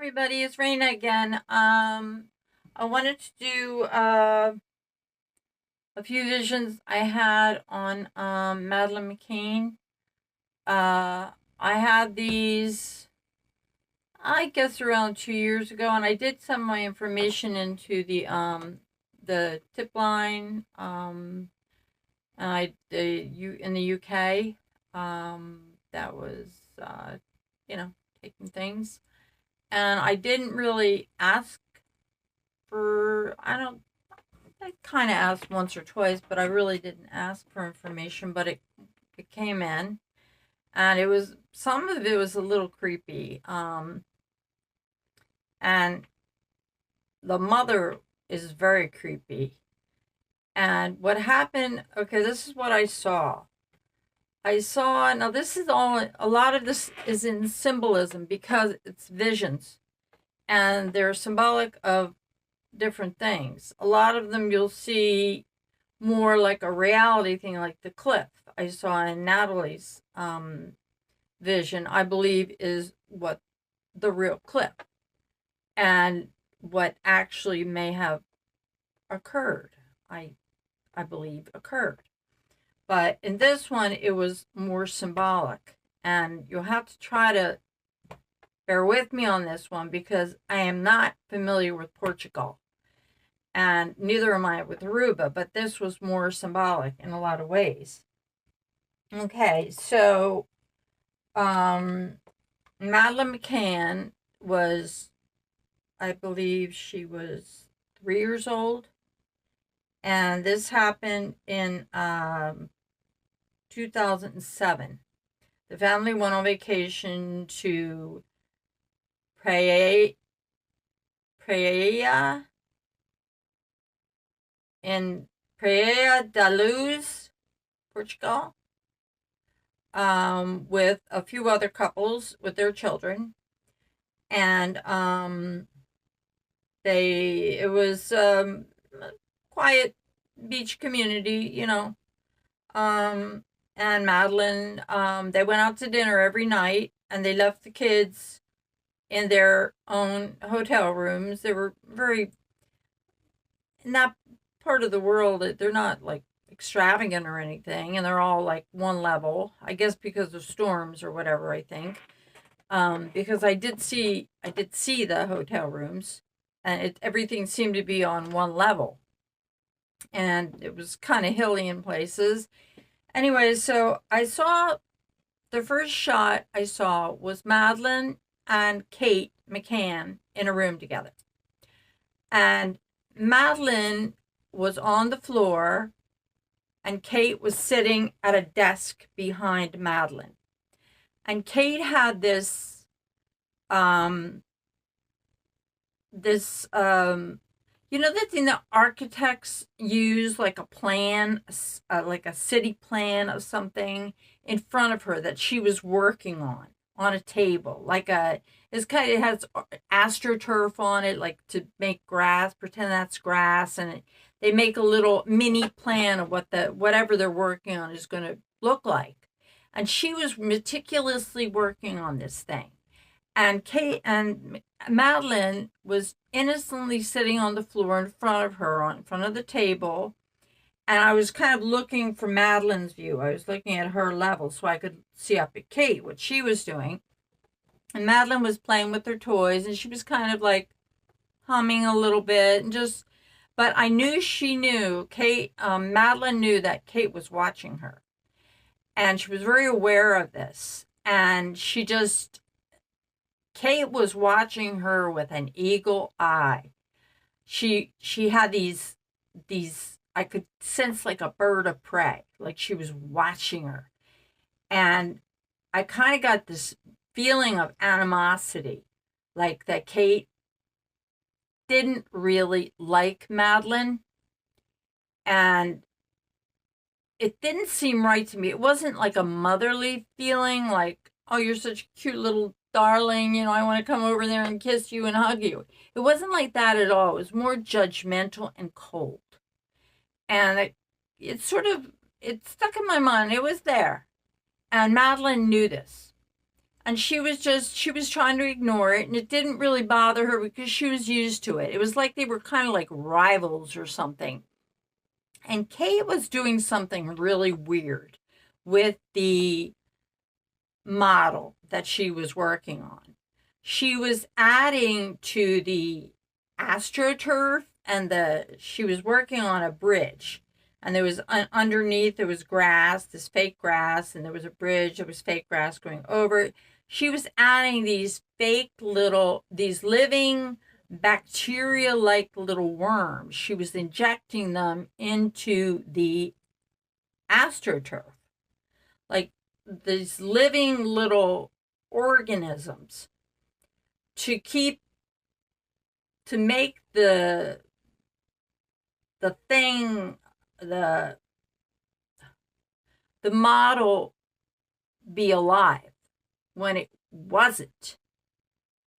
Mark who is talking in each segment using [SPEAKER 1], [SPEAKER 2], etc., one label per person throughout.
[SPEAKER 1] Everybody, it's Raina again. I wanted to do a few visions I had on Madeline McCann. I had these, I guess, around 2 years ago, and I did send my information into the tip line. In the UK. That was you know taking things. And I didn't really ask for, I kind of asked once or twice, but I really didn't ask for information, but it came in, and some of it was a little creepy. And the mother is very creepy. And what happened, okay, this is what I saw. Now this is all, a lot of this is in symbolism because it's visions and they're symbolic of different things. A lot of them you'll see more like a reality thing, like the cliff I saw in Natalie's vision, I believe is what the real cliff and what actually may have occurred. I believe occurred. But in this one, it was more symbolic. And you'll have to try to bear with me on this one because I am not familiar with Portugal. And neither am I with Aruba, but this was more symbolic in a lot of ways. Okay, so Madeline McCann was, I believe she was 3 years old. And this happened in 2007. The family went on vacation to Praia in Praia da Luz, Portugal, with a few other couples with their children. And it was quiet beach community. And Madeline, they went out to dinner every night and they left the kids in their own hotel rooms. They were in that part of the world, they're not like extravagant or anything. And they're all like one level, I guess because of storms or whatever, I think. Because I did see the hotel rooms and everything seemed to be on one level. And it was kind of hilly in places. Anyway, so the first shot I saw was Madeline and Kate McCann in a room together. And Madeline was on the floor and Kate was sitting at a desk behind Madeline. And Kate had this the thing that architects use, like a plan, like a city plan of something in front of her that she was working on a table. It has astroturf on it, like to make grass, pretend that's grass. And they make a little mini plan of whatever they're working on is going to look like. And she was meticulously working on this thing. And Madeline was innocently sitting on the floor in front of her, in front of the table. And I was kind of looking for Madeline's view. I was looking at her level so I could see up at Kate, what she was doing. And Madeline was playing with her toys and she was kind of like humming a little bit but I knew she knew, Madeline knew that Kate was watching her. And she was very aware of this. And Kate was watching her with an eagle eye. She had these I could sense like a bird of prey, like she was watching her. And I kind of got this feeling of animosity, like that Kate didn't really like Madeline. And it didn't seem right to me. It wasn't like a motherly feeling, like, oh, you're such a cute little darling, I want to come over there and kiss you and hug you. It wasn't like that at all. It was more judgmental and cold. And it stuck in my mind. It was there. And Madeline knew this. And she was trying to ignore it, and it didn't really bother her because she was used to it. It was like they were kind of like rivals or something. And Kate was doing something really weird with the model that she was working on. She was adding to the astroturf, and she was working on a bridge, and there was underneath there was grass, this fake grass, and there was a bridge, there was fake grass going over it. She was adding these these living bacteria like little worms. She was injecting them into the astroturf, like these living little organisms to keep to make the thing the the model be alive when it wasn't,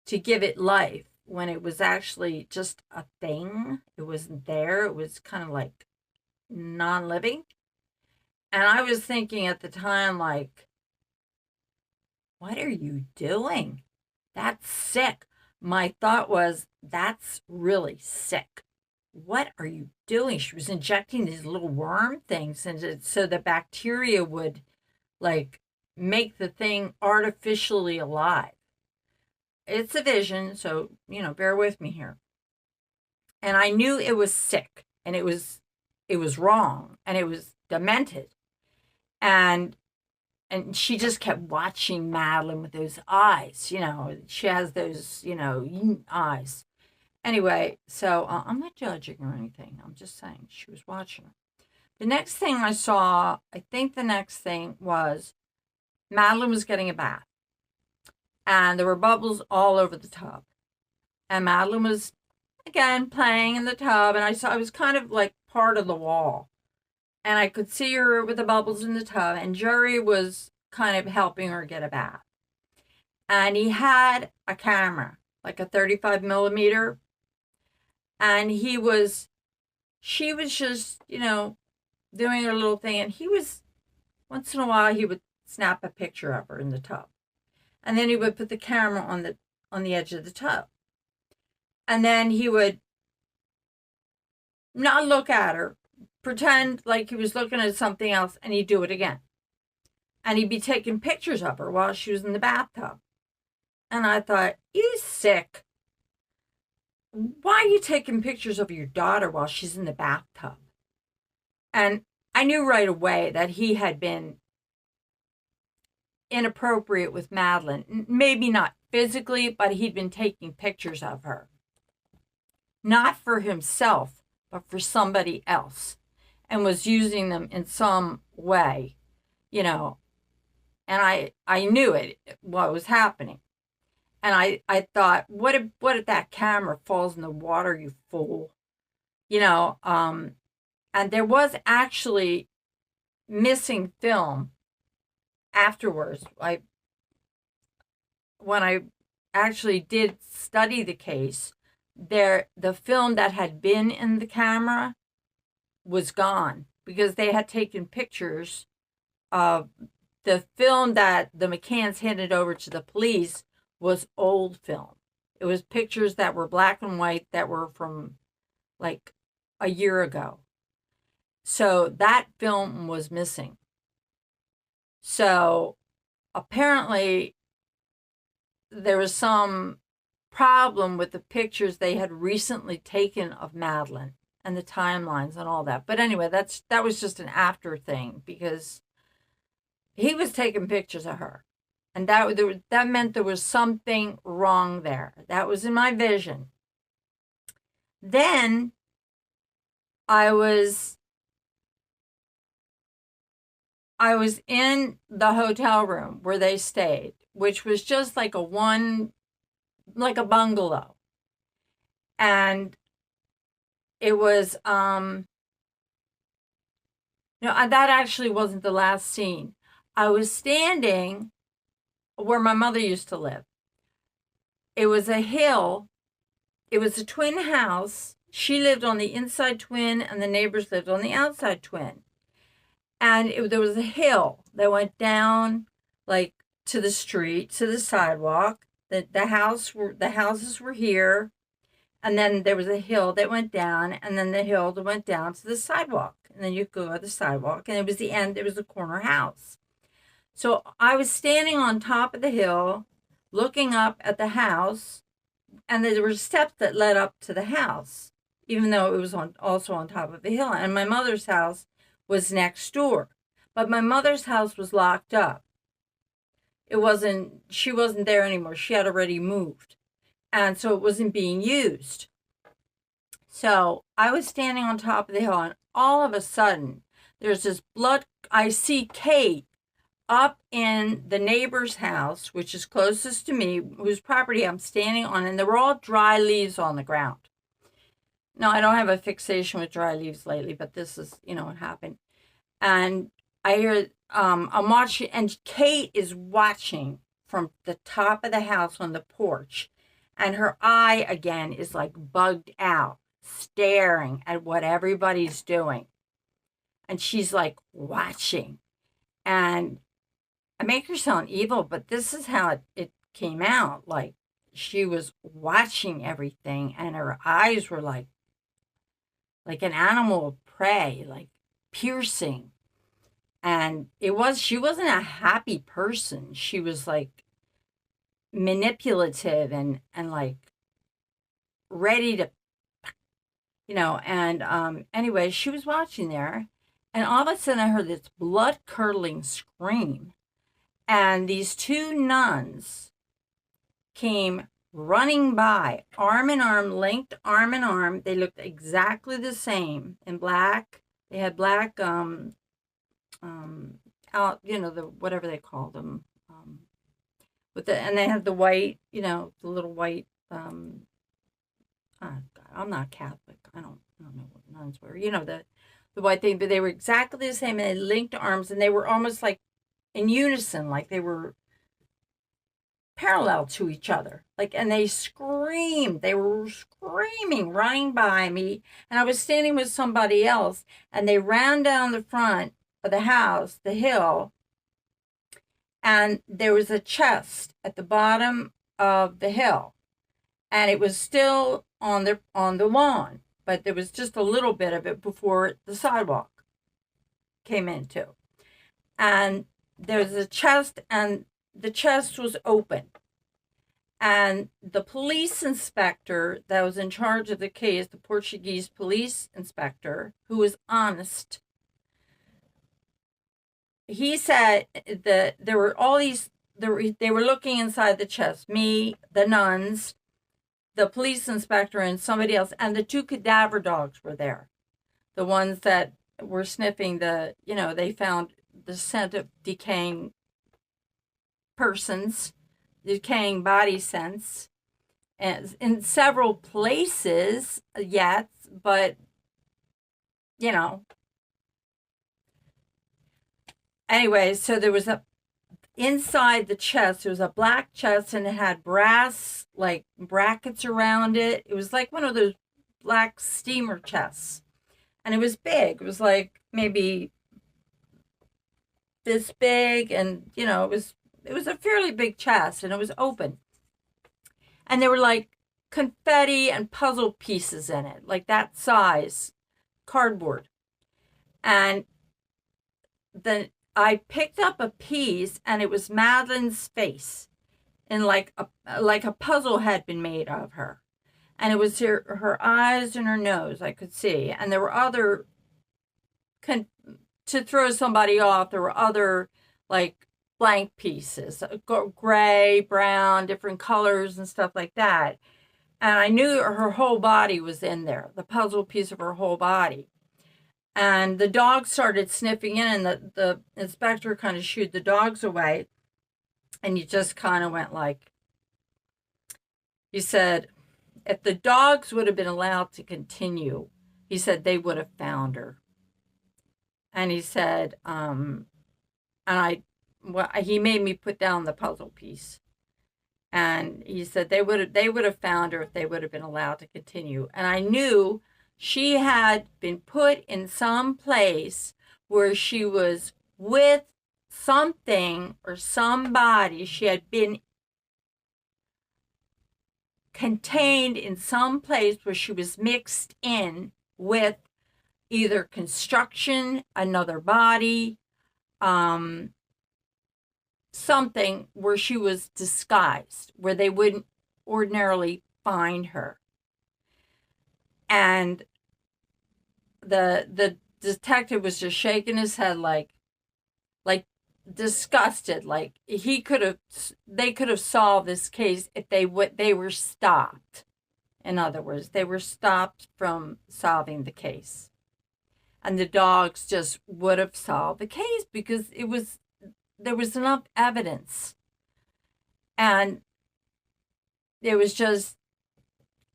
[SPEAKER 1] to give it life when it was actually just a thing. It wasn't there. It was kind of like non-living. And I was thinking at the time, like, what are you doing? That's sick. My thought was, that's really sick. What are you doing? She was injecting these little worm things, and so the bacteria would like make the thing artificially alive. It's a vision, so bear with me here. And I knew it was sick, and it was wrong, and it was demented. And she just kept watching Madelene with those eyes. She has those, eyes. Anyway, so I'm not judging or anything. I'm just saying she was watching her. The next thing I saw, I think the next thing was Madelene was getting a bath. And there were bubbles all over the tub. And Madelene was, again, playing in the tub. And I was kind of like part of the wall. And I could see her with the bubbles in the tub. And Jerry was kind of helping her get a bath. And he had a camera, like a 35 millimeter. And she was just, doing her little thing. And once in a while, he would snap a picture of her in the tub. And then he would put the camera on the edge of the tub. And then he would not look at her, pretend like he was looking at something else, and he'd do it again. And he'd be taking pictures of her while she was in the bathtub. And I thought, you sick. Why are you taking pictures of your daughter while she's in the bathtub? And I knew right away that he had been inappropriate with Madelene. Maybe not physically, but he'd been taking pictures of her. Not for himself, but for somebody else. And was using them in some way, And I knew what was happening. And I thought, what if that camera falls in the water, you fool? And there was actually missing film afterwards. When I actually did study the case, the film that had been in the camera was gone because they had taken pictures of the film that the McCanns handed over to the police. Was old film. It was pictures that were black and white that were from like a year ago. So that film was missing. So apparently there was some problem with the pictures they had recently taken of Madelene and the timelines and all that. But anyway, that was just an after thing because he was taking pictures of her. And that meant there was something wrong there. That was in my vision. Then I was in the hotel room where they stayed, which was just like a bungalow. And it was that actually wasn't the last scene. I was standing where my mother used to live. It was a hill. It was a twin house. She lived on the inside twin, and the neighbors lived on the outside twin. And there was a hill that went down like to the street, to the sidewalk. The houses were here, and then there was a hill that went down, and then the hill that went down to the sidewalk. And then you go to the sidewalk, and it was the end, it was the corner house. So I was standing on top of the hill, looking up at the house, and there were steps that led up to the house, even though it was also on top of the hill. And my mother's house was next door. But my mother's house was locked up. She wasn't there anymore. She had already moved. And so it wasn't being used. So I was standing on top of the hill, and all of a sudden, there's this blood. I see Kate up in the neighbor's house, which is closest to me, whose property I'm standing on, and there were all dry leaves on the ground. Now, I don't have a fixation with dry leaves lately, but this is, what happened. And I hear, I'm watching, and Kate is watching from the top of the house on the porch. And her eye, again, is like bugged out, staring at what everybody's doing. And she's like watching. And I make her sound evil, but this is how it came out. Like, she was watching everything, and her eyes were like an animal of prey, like piercing. And she wasn't a happy person. She was like manipulative and like ready to, anyway, she was watching there, and all of a sudden I heard this blood curdling scream, and these two nuns came running by, arm in arm, linked arm in arm. They looked exactly the same in black. They had black the whatever they call them, and they had the white, the little white, God, I'm not Catholic. I don't know what nuns were, the white thing, but they were exactly the same, and they linked arms, and they were almost like in unison, like they were parallel to each other, and they were screaming, running by me, and I was standing with somebody else, and they ran down the front of the house, the hill, and there was a chest at the bottom of the hill, and it was still on the lawn, but there was just a little bit of it before the sidewalk came into. And there was a chest, and the chest was open. And the police inspector that was in charge of the case, the Portuguese police inspector, who was honest, he said that there were all these, they were looking inside the chest, me, the nuns, the police inspector, and somebody else, and the two cadaver dogs were there. The ones that were sniffing they found the scent of decaying persons, decaying body scents, and in several places yet, but anyway, so there was inside the chest, there was a black chest, and it had brass like brackets around it. It was like one of those black steamer chests, and it was big. It was like maybe this big, and it was a fairly big chest, and it was open, and there were like confetti and puzzle pieces in it, like that size, cardboard. And then I picked up a piece, and it was Madeline's face, and like a puzzle had been made of her, and it was her eyes and her nose I could see, and there were other to throw somebody off. There were other like blank pieces, gray, brown, different colors and stuff like that, and I knew her whole body was in there, the puzzle piece of her whole body. And the dogs started sniffing in, and the inspector kind of shooed the dogs away. And he just kind of went like, he said, if the dogs would have been allowed to continue, he said they would have found her. And he said, he made me put down the puzzle piece. And he said they would have found her if they would have been allowed to continue. And I knew she had been put in some place where she was with something or somebody, she had been contained in some place where she was mixed in with either construction, another body, um, something where she was disguised, where they wouldn't ordinarily find her. And the detective was just shaking his head like disgusted, like they could have solved this case if they were stopped. In other words, they were stopped from solving the case. And the dogs just would have solved the case because there was enough evidence. And it was just,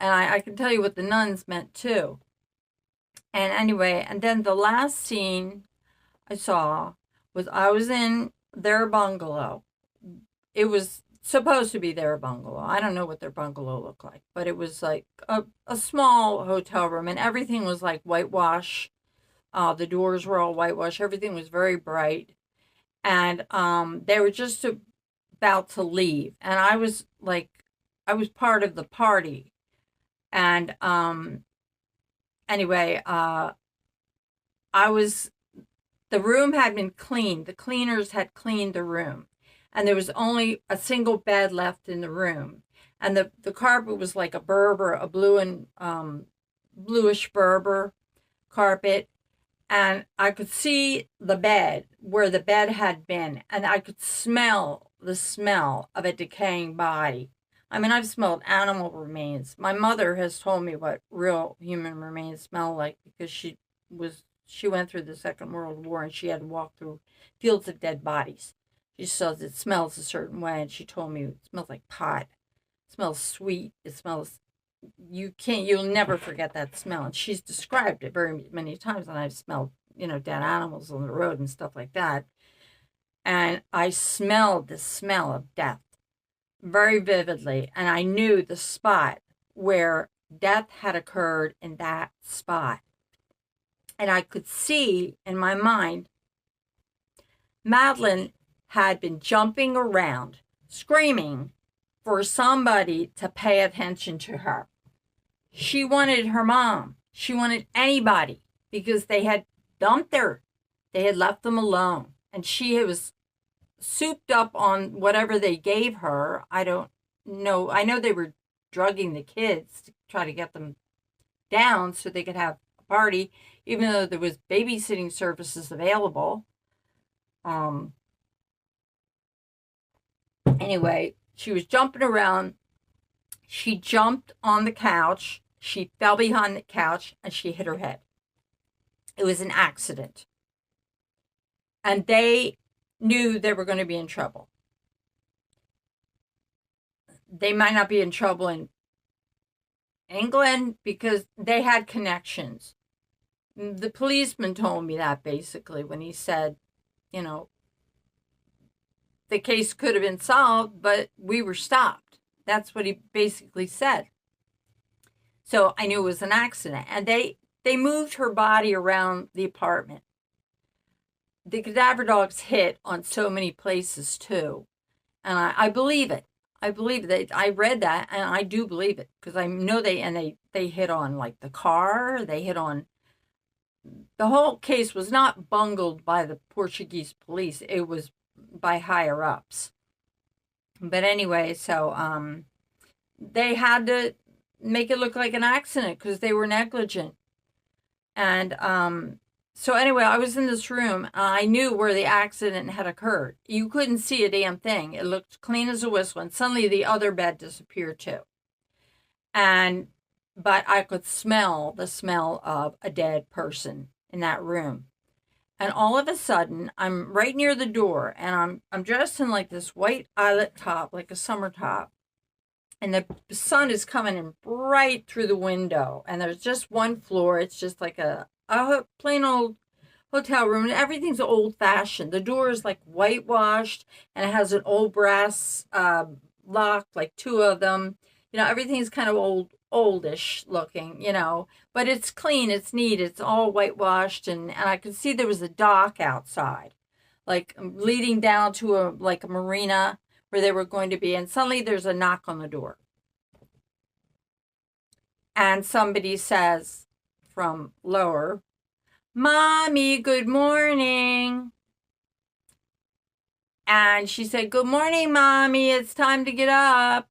[SPEAKER 1] and I can tell you what the nuns meant too. And anyway, and then the last scene I saw was I was in their bungalow. It was supposed to be their bungalow. I don't know what their bungalow looked like, but it was like a small hotel room, and everything was like whitewash. The doors were all whitewash. Everything was very bright. And they were just about to leave. And I was part of the party. And anyway, the room had been cleaned. The cleaners had cleaned the room. And there was only a single bed left in the room. And the carpet was like a Berber, a blue and bluish Berber carpet. And I could see the bed, where the bed had been, and I could smell the smell of a decaying body. I mean, I've smelled animal remains. My mother has told me what real human remains smell like because she went through the Second World War and she had to walk through fields of dead bodies. She says it smells a certain way, and she told me it smells like pot. It smells sweet. It smells, you'll never forget that smell. And she's described it very many times, and I've smelled, dead animals on the road and stuff like that. And I smelled the smell of death very vividly, and I knew the spot where death had occurred in that spot. And I could see in my mind, Madelene had been jumping around, screaming for somebody to pay attention to her. She wanted her mom. She wanted anybody because they had dumped her. They had left them alone. And she was souped up on whatever they gave her. I don't know. I know they were drugging the kids to try to get them down so they could have a party, even though there was babysitting services available. Anyway, she was jumping around. She jumped on the couch. She fell behind the couch and she hit her head. It was an accident. And they knew they were going to be in trouble. They might not be in trouble in England because they had connections. The policeman told me that basically when he said, the case could have been solved, but we were stopped. That's what he basically said. So I knew it was an accident. And they moved her body around the apartment. The cadaver dogs hit on so many places too. And I believe it. I believe that. I read that and I do believe it because I know they hit on like the car. They hit on, the whole case was not bungled by the Portuguese police. It was by higher ups. But anyway, so they had to make it look like an accident because they were negligent. And so anyway, I was in this room. I knew where the accident had occurred. You couldn't see a damn thing. It looked clean as a whistle. And suddenly the other bed disappeared too. But I could smell the smell of a dead person in that room. And all of a sudden, I'm right near the door, and I'm dressed in like this white eyelet top, like a summer top. And the sun is coming in bright through the window. And there's just one floor. It's just like a plain old hotel room. And everything's old-fashioned. The door is like whitewashed, and it has an old brass lock, like two of them. Everything's kind of oldish looking, but it's clean, it's neat, it's all whitewashed, and I could see there was a dock outside, like leading down to a marina where they were going to be, and suddenly there's a knock on the door. And somebody says from lower, "Mommy, good morning." And she said, "Good morning, Mommy. It's time to get up."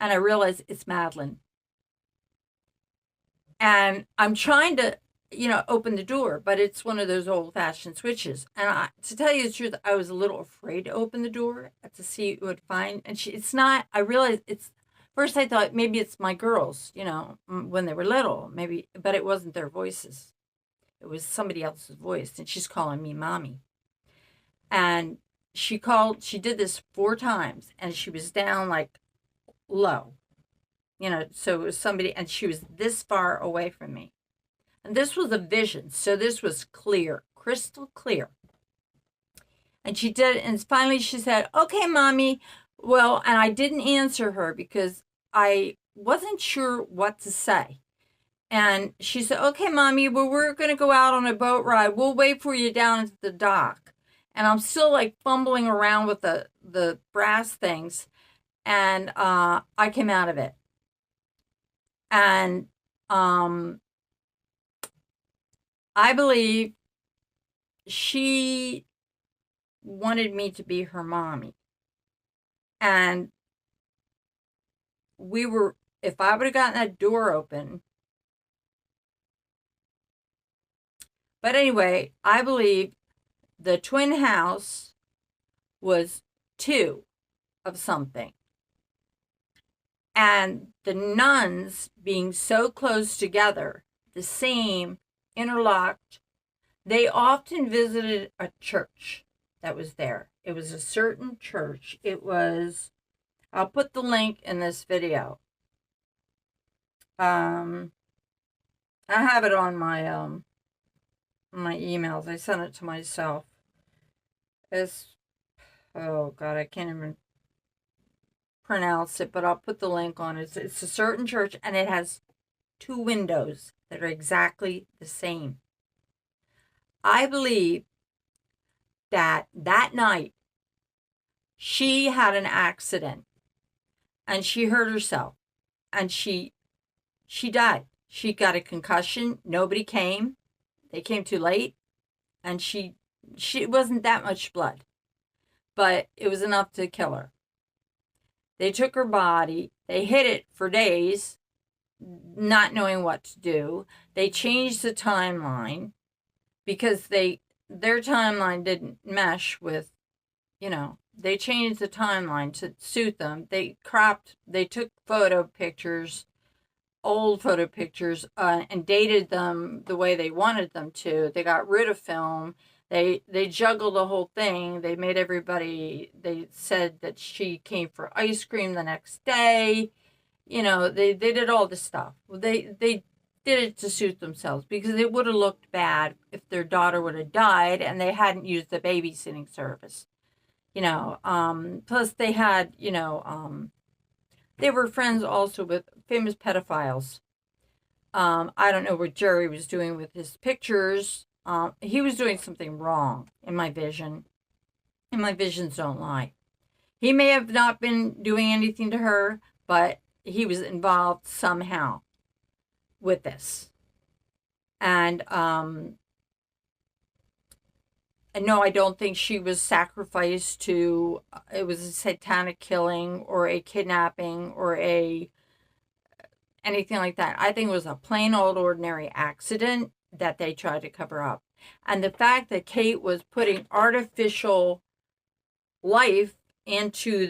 [SPEAKER 1] And I realized it's Madelene. And I'm trying to, open the door, but it's one of those old-fashioned switches. And to tell you the truth, I was a little afraid to open the door to see what I'd find. And it's not, I realized first I thought maybe it's my girls, when they were little, maybe, but it wasn't their voices. It was somebody else's voice, and she's calling me Mommy. And she did this 4 times, and she was down low, so it was somebody, and she was this far away from me. And this was a vision, so this was clear, crystal clear. And she did, and finally she said, "Okay, Mommy." Well, and I didn't answer her because I wasn't sure what to say. And she said, "Okay, Mommy, well, we're going to go out on a boat ride. We'll wait for you down at the dock." And I'm still fumbling around with the brass things. And I came out of it. And I believe she wanted me to be her mommy. And if I would have gotten that door open. But anyway, I believe the twin house was 2 of something. And the nuns being so close together, the same, interlocked, they often visited a church that was there. It was a certain church. I'll put the link in this video. I have it on my emails. I sent it to myself. Oh God, I can't even pronounce it, but I'll put the link on it. It's a certain church, and it has 2 windows that are exactly the same. I believe that night she had an accident and she hurt herself and she died. She got a concussion. Nobody came. They came too late, and she wasn't that much blood, but it was enough to kill her. They took her body. They hid it for days, not knowing what to do. They changed the timeline because their timeline didn't mesh with, they changed the timeline to suit them. They took old photo pictures, and dated them the way they wanted them to. They got rid of film. They juggled the whole thing. They made they said that she came for ice cream the next day. They did all this stuff. They did it to suit themselves because it would have looked bad if their daughter would have died and they hadn't used the babysitting service. Plus they had, they were friends also with famous pedophiles. I don't know what Jerry was doing with his pictures. He was doing something wrong in my vision. And my visions don't lie. He may have not been doing anything to her, but he was involved somehow with this. And no, I don't think she was sacrificed to, it was a satanic killing or a kidnapping or anything like that. I think it was a plain old ordinary accident that they tried to cover up. And the fact that Kate was putting artificial life into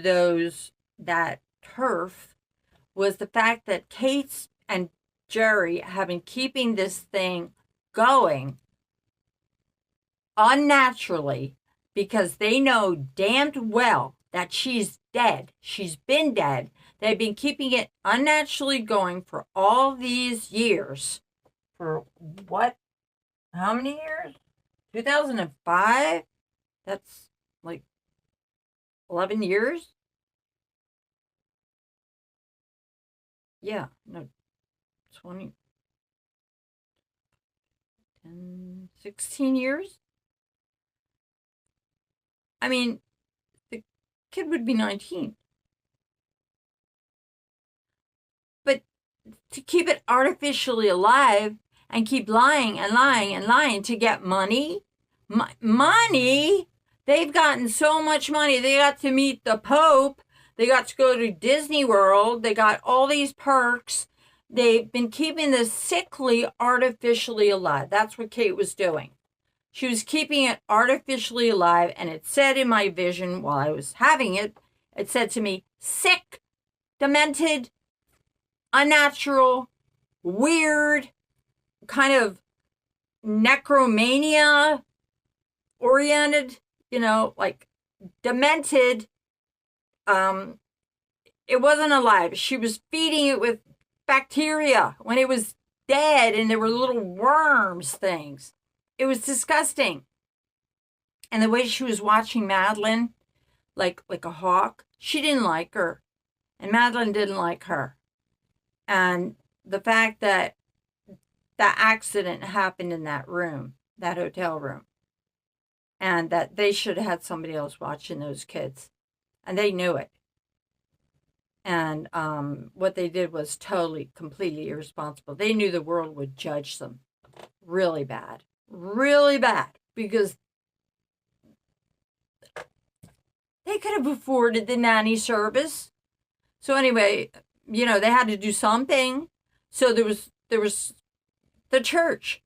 [SPEAKER 1] that turf was the fact that Kate and Jerry have been keeping this thing going unnaturally because they know damned well that she's dead. She's been dead. They've been keeping it unnaturally going for all these years. For what? How many years? 2005? That's 11 years? Yeah, no, 20. 10, 16 years. I mean, the kid would be 19. But to keep it artificially alive and keep lying and lying and lying to get money, money, they've gotten so much money. They got to meet the Pope. They got to go to Disney World. They got all these perks. They've been keeping the sickly artificially alive. That's what Kate was doing. She was keeping it artificially alive, and it said in my vision while I was having it, it said to me, sick, demented, unnatural, weird, kind of necromania oriented, like demented. It wasn't alive. She was feeding it with bacteria when it was dead, and there were little worms things. It was disgusting. And the way she was watching Madelene, like a hawk, she didn't like her. And Madelene didn't like her. And the fact that that accident happened in that room, that hotel room, and that they should have had somebody else watching those kids. And they knew it. And what they did was totally, completely irresponsible. They knew the world would judge them really bad. Really bad. Because they could have afforded the nanny service. So anyway, they had to do something. So there was the church.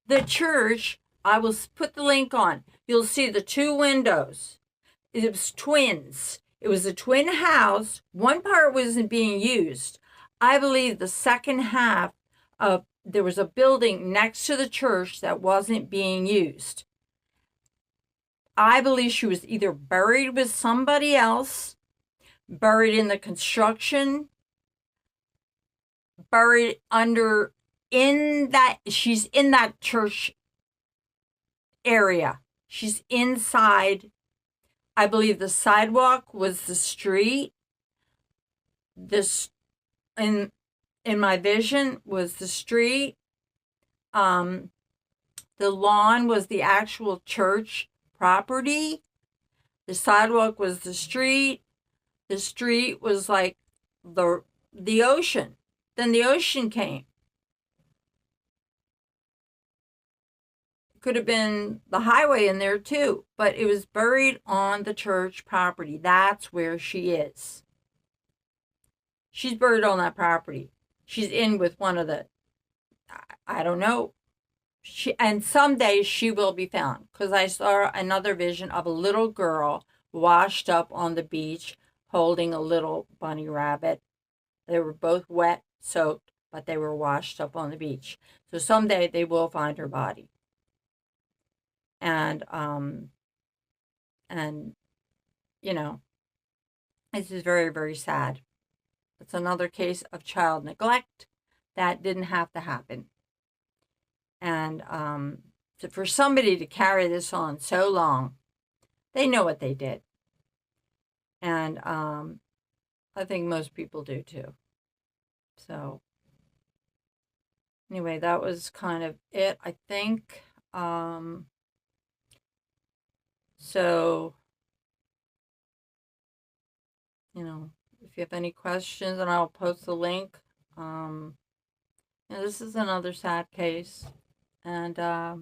[SPEAKER 1] The church, I will put the link on. You'll see the two windows. It was twins. It was a twin house. One part wasn't being used. I believe the second half of, there was a building next to the church that wasn't being used. I believe she was either buried with somebody else, buried in the construction, buried she's in that church area. She's inside. I believe the sidewalk was the street. This, in my vision, was the street. The lawn was the actual church property. The sidewalk was the street. The street was like the ocean. Then the ocean came. Could have been the highway in there too, but it was buried on the church property. That's where she is. She's buried on that property. She's in with one of the, I don't know. And someday she will be found, because I saw another vision of a little girl washed up on the beach holding a little bunny rabbit. They were both wet, soaked, but they were washed up on the beach. So someday they will find her body. And this is very, very sad. It's another case of child neglect that didn't have to happen. And so for somebody to carry this on so long, they know what they did. And I think most people do too. So anyway, that was kind of it, I think. So, if you have any questions, and I'll post the link. This is another sad case. And, I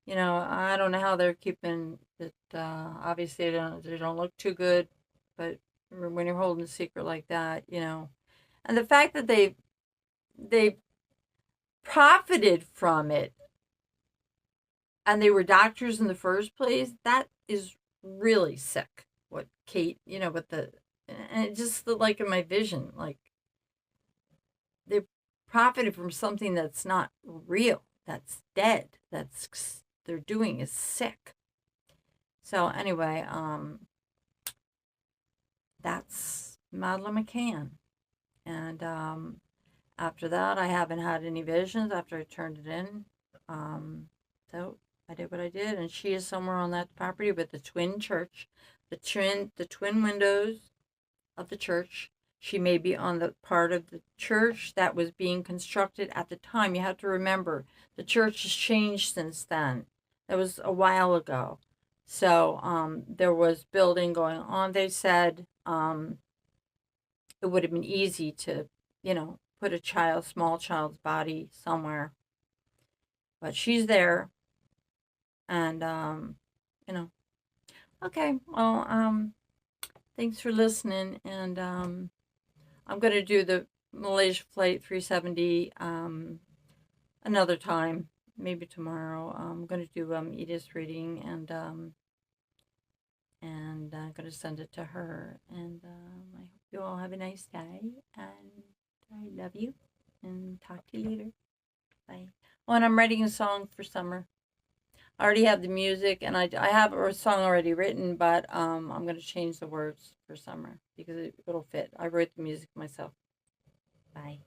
[SPEAKER 1] don't know how they're keeping it. Obviously, they don't look too good. But when you're holding a secret like that, and the fact that they profited from it, and they were doctors in the first place, that is really sick. What Kate, with and just like in my vision, like they profited from something that's not real, that's dead, they're doing is sick. So anyway, that's Madelene McCann. And after that, I haven't had any visions after I turned it in. So I did what I did, and she is somewhere on that property with the twin church, the twin windows of the church. She may be on the part of the church that was being constructed at the time. You have to remember, the church has changed since then. That was a while ago. So there was building going on. They said it would have been easy to, put a small child's body somewhere. But she's there. And, okay. Well, thanks for listening. And I'm going to do the Malaysia Flight 370 another time, maybe tomorrow. I'm going to do Edith's reading, and I'm going to send it to her. And I hope you all have a nice day, and I love you, and talk to you later. Bye. Oh, and I'm writing a song for summer. I already have the music, and I have a song already written, but I'm going to change the words for summer because it'll fit. I wrote the music myself. Bye.